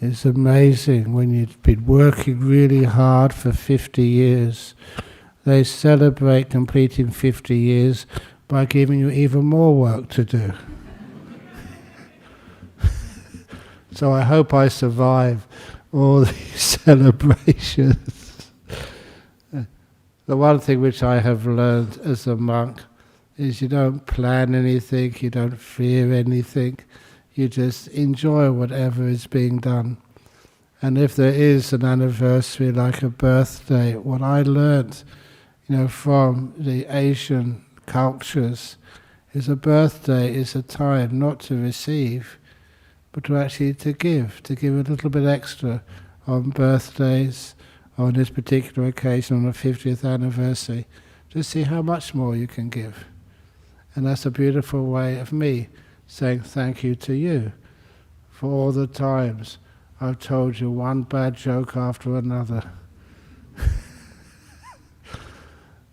It's amazing when you've been working really hard for 50 years. They celebrate completing 50 years by giving you even more work to do. So I hope I survive all these celebrations. The one thing which I have learned as a monk is you don't plan anything, you don't fear anything, you just enjoy whatever is being done. And if there is an anniversary like a birthday, what I learned, from the Asian cultures is a birthday is a time not to receive, but to actually to give a little bit extra on birthdays, on this particular occasion, on the 50th anniversary, to see how much more you can give. And that's a beautiful way of me saying thank you to you for all the times I've told you one bad joke after another.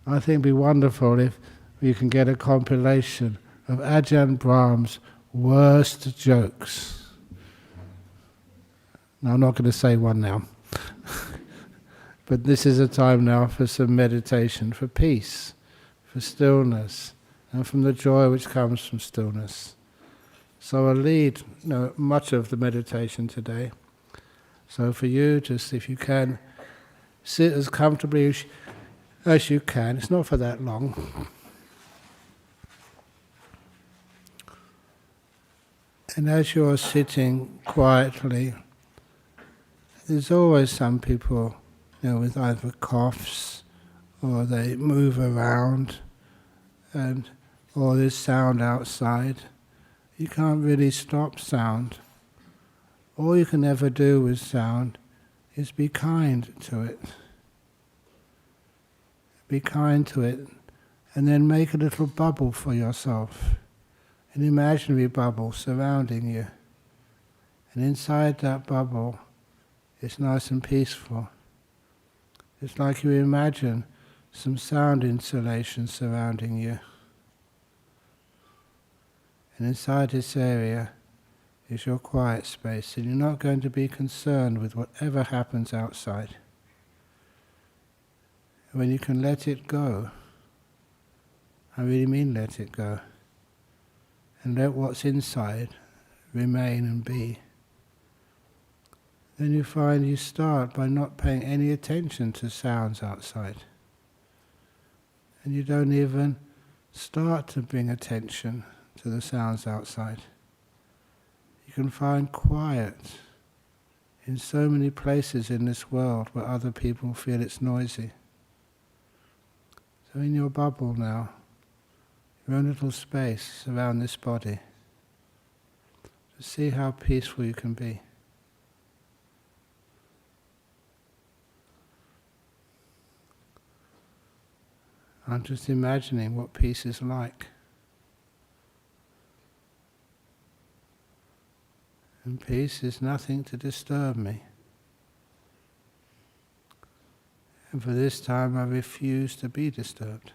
I think it'd be wonderful if you can get a compilation of Ajahn Brahm's worst jokes. Now, I'm not going to say one now. But this is a time now for some meditation, for peace, for stillness, and from the joy which comes from stillness. So I'll lead much of the meditation today. So for you, just if you can, sit as comfortably as you can. It's not for that long. And as you're sitting quietly, there's always some people, with either coughs, or they move around, or there's sound outside. You can't really stop sound. All you can ever do with sound is be kind to it. Be kind to it, and then make a little bubble for yourself, an imaginary bubble surrounding you. And inside that bubble, it's nice and peaceful. It's like you imagine some sound insulation surrounding you. And inside this area is your quiet space, and you're not going to be concerned with whatever happens outside. When you can let it go, I really mean let it go, and let what's inside remain and be, then you find you start by not paying any attention to sounds outside. And you don't even start to bring attention to the sounds outside. You can find quiet in so many places in this world where other people feel it's noisy. So in your bubble now, your own little space around this body, to see how peaceful you can be. I'm just imagining what peace is like. And peace is nothing to disturb me. And for this time I refuse to be disturbed.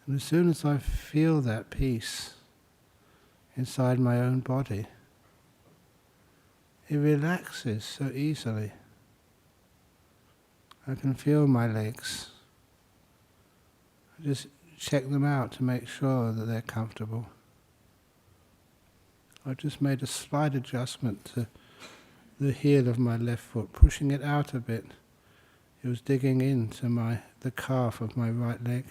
And as soon as I feel that peace inside my own body, it relaxes so easily. I can feel my legs. I just check them out to make sure that they're comfortable. I just made a slight adjustment to the heel of my left foot, pushing it out a bit. It was digging into the calf of my right leg.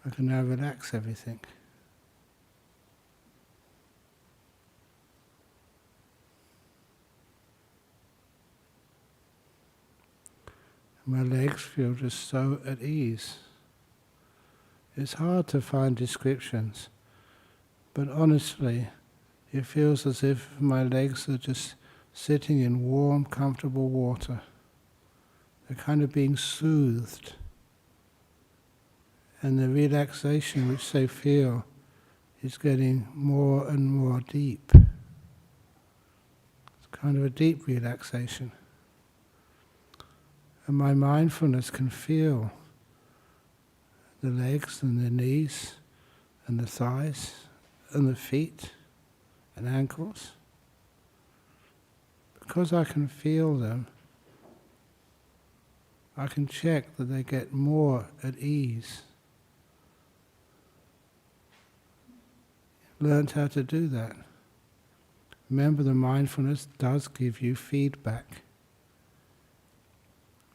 I can now relax everything. My legs feel just so at ease. It's hard to find descriptions, but honestly, it feels as if my legs are just sitting in warm, comfortable water. They're kind of being soothed. And the relaxation which they feel is getting more and more deep. It's kind of a deep relaxation. And my mindfulness can feel the legs and the knees and the thighs and the feet and ankles. Because I can feel them, I can check that they get more at ease. Learned how to do that. Remember, the mindfulness does give you feedback.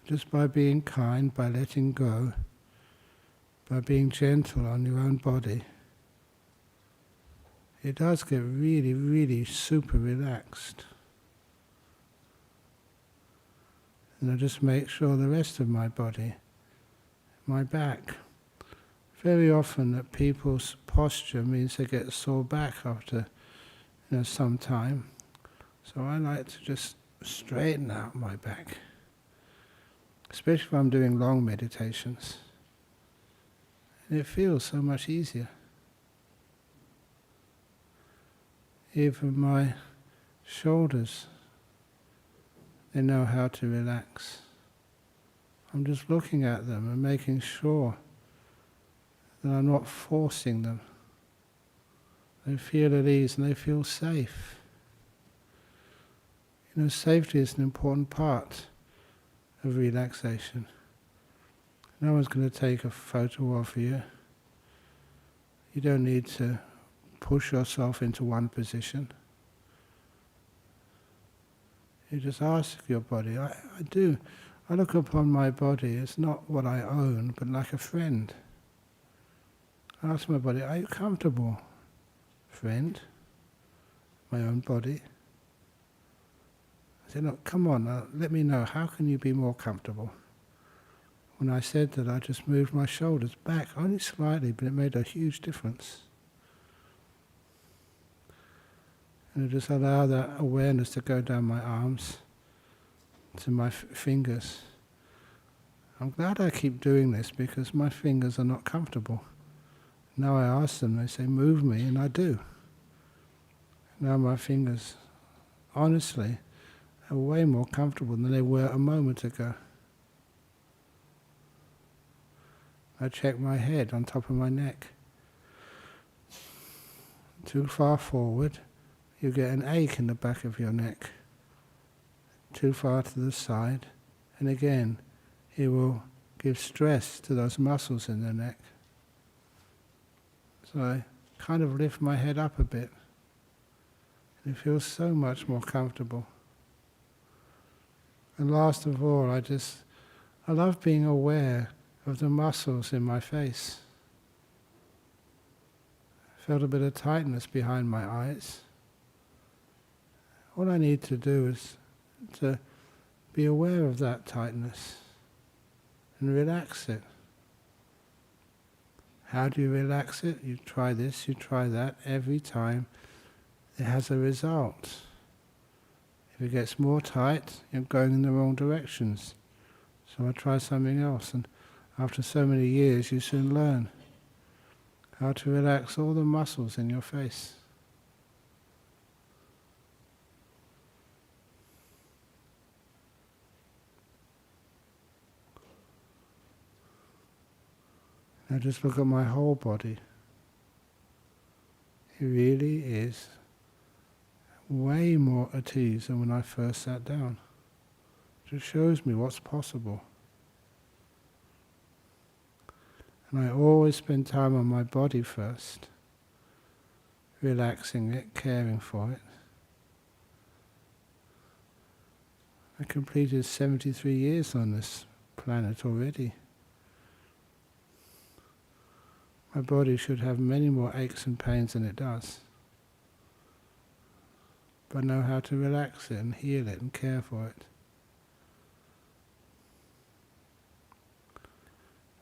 Just by being kind, by letting go, by being gentle on your own body, it does get really, really super relaxed. And I just make sure the rest of my body, my back. Very often that people's posture means they get sore back after some time. So I like to just straighten out my back. Especially if I'm doing long meditations. And it feels so much easier. Even my shoulders, they know how to relax. I'm just looking at them and making sure that I'm not forcing them. They feel at ease and they feel safe. Safety is an important part of relaxation. No one's going to take a photo of you. You don't need to push yourself into one position. You just ask your body. I look upon my body as not what I own, but like a friend. I ask my body, are you comfortable, friend? My own body. I said, look, come on, let me know, how can you be more comfortable? When I said that, I just moved my shoulders back, only slightly, but it made a huge difference. And I just allow that awareness to go down my arms, to my fingers. I'm glad I keep doing this because my fingers are not comfortable. Now I ask them, they say, move me, and I do. Now my fingers, honestly, are way more comfortable than they were a moment ago. I check my head on top of my neck. Too far forward, you get an ache in the back of your neck. Too far to the side, and again, it will give stress to those muscles in the neck. So I kind of lift my head up a bit. And it feels so much more comfortable. And last of all, I love being aware of the muscles in my face. I felt a bit of tightness behind my eyes. All I need to do is to be aware of that tightness and relax it. How do you relax it? You try this, you try that. Every time it has a result. If it gets more tight, you're going in the wrong directions. So I try something else, and after so many years you soon learn how to relax all the muscles in your face. Now just look at my whole body. It really is way more at ease than when I first sat down. It just shows me what's possible. And I always spend time on my body first, relaxing it, caring for it. I completed 73 years on this planet already. My body should have many more aches and pains than it does. But know how to relax it and heal it and care for it.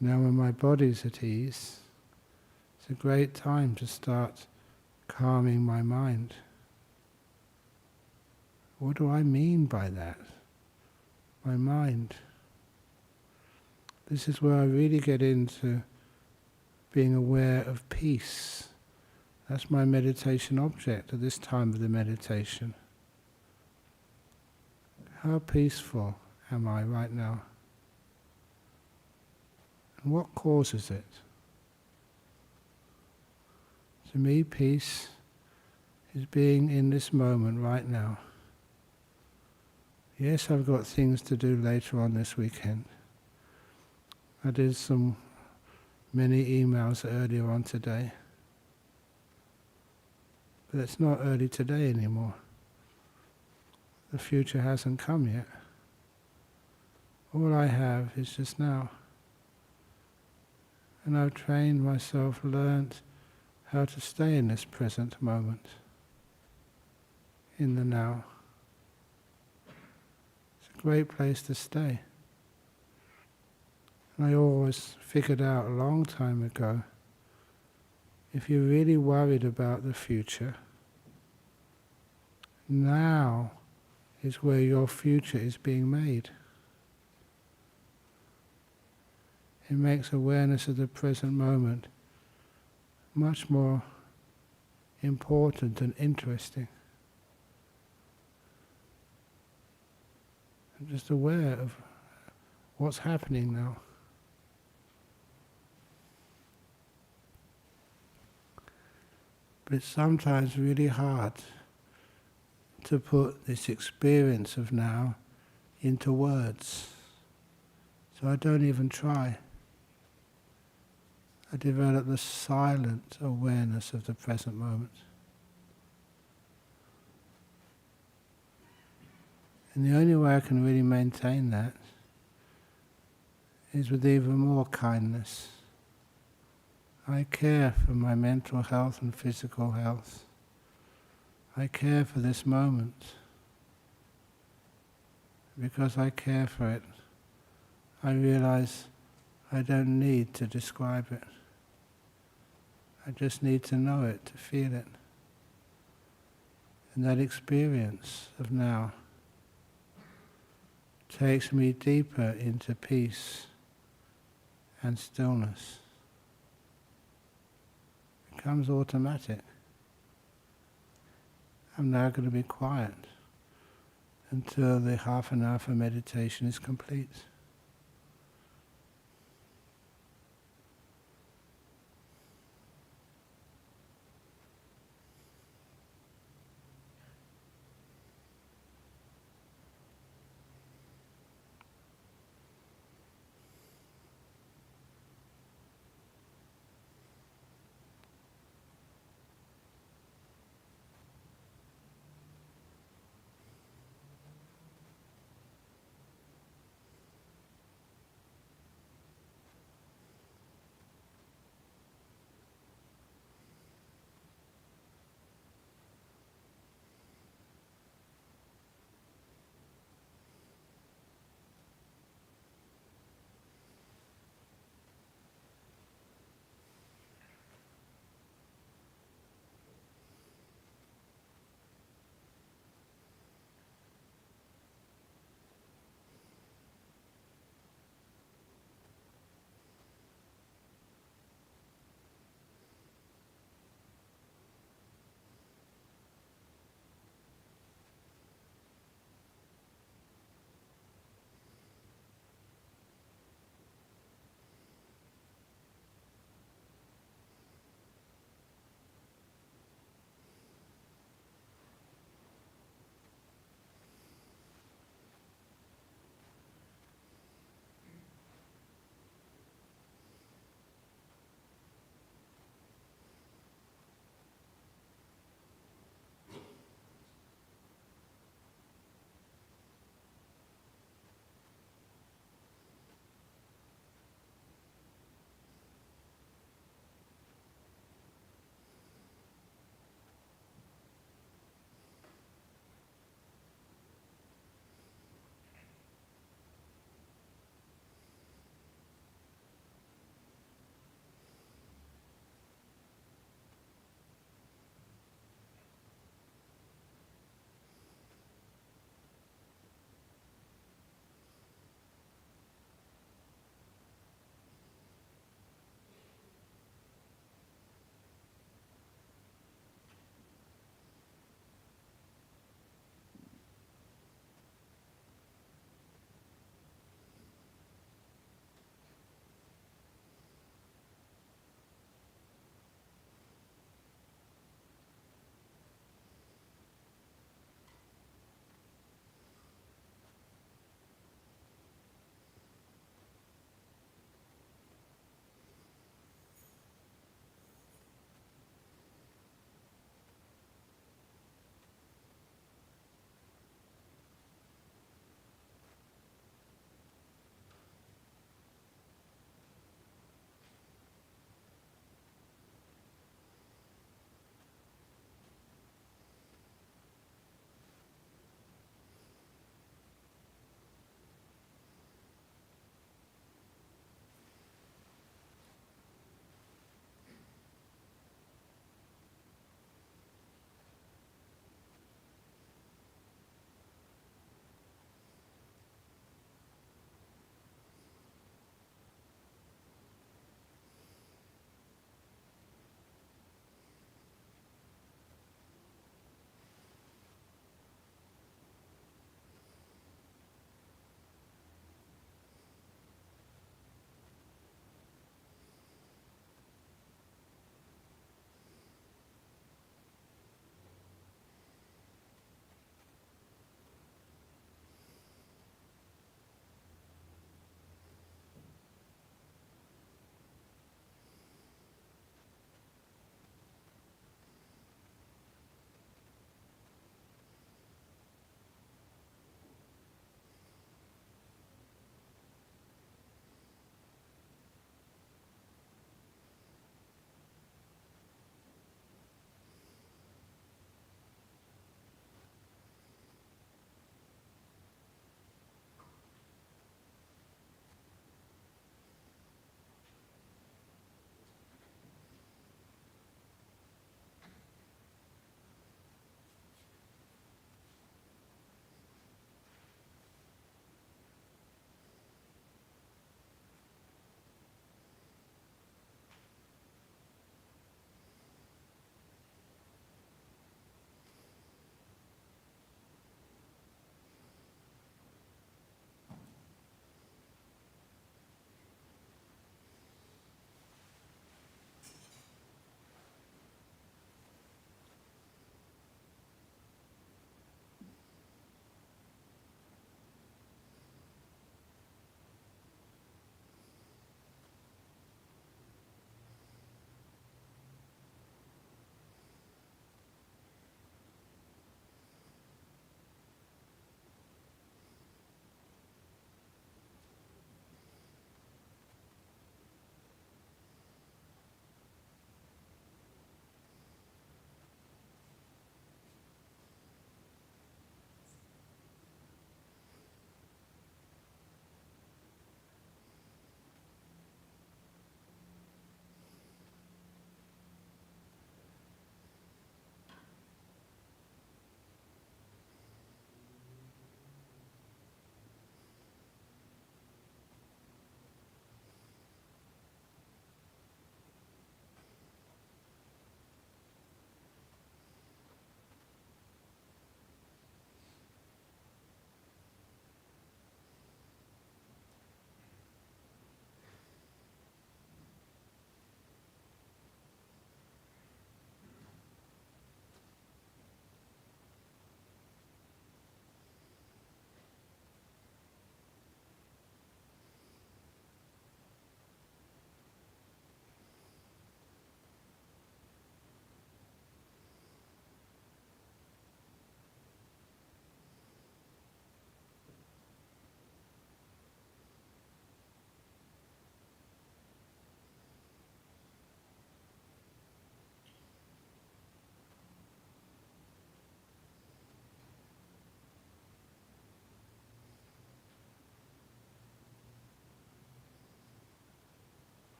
Now when my body's at ease, it's a great time to start calming my mind. What do I mean by that? My mind. This is where I really get into being aware of peace. That's my meditation object at this time of the meditation. How peaceful am I right now? And what causes it? To me, peace is being in this moment right now. Yes, I've got things to do later on this weekend. I did many emails earlier on today. But it's not early today anymore. The future hasn't come yet. All I have is just now. And I've trained myself, learnt how to stay in this present moment, in the now. It's a great place to stay. And I always figured out a long time ago, if you're really worried about the future, now is where your future is being made. It makes awareness of the present moment much more important and interesting. I'm just aware of what's happening now. But it's sometimes really hard to put this experience of now into words. So I don't even try. I develop the silent awareness of the present moment. And the only way I can really maintain that is with even more kindness. I care for my mental health and physical health. I care for this moment. Because I care for it, I realize I don't need to describe it. I just need to know it, to feel it. And that experience of now takes me deeper into peace and stillness. It becomes automatic. I'm now going to be quiet until the half an hour for meditation is complete.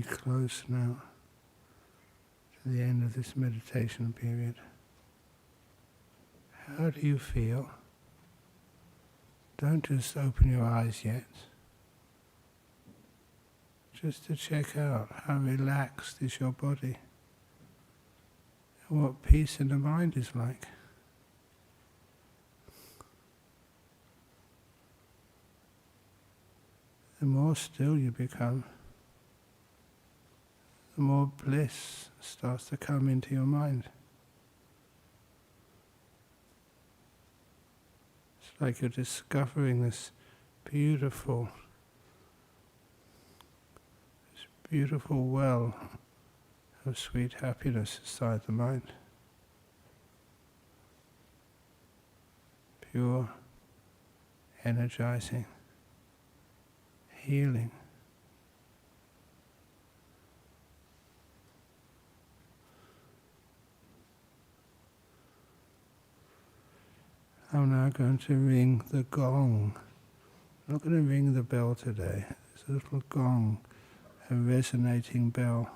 close now to the end of this meditation period. How do you feel? Don't just open your eyes yet. Just to check out how relaxed is your body and what peace in the mind is like. The more still you become, the more bliss starts to come into your mind. It's like you're discovering this beautiful well of sweet happiness inside the mind. Pure, energizing, healing. I'm now going to ring the gong. I'm not going to ring the bell today. There's a little gong, a resonating bell,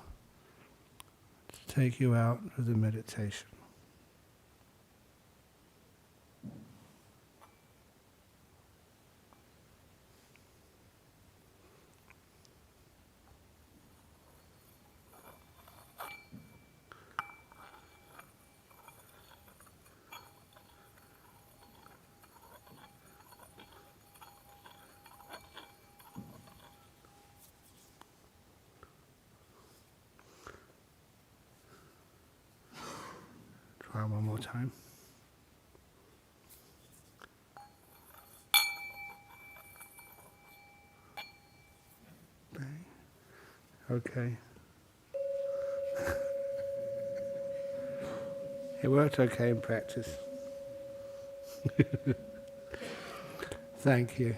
to take you out of the meditation. Try one more time. Bang. Okay. It worked okay in practice. Thank you.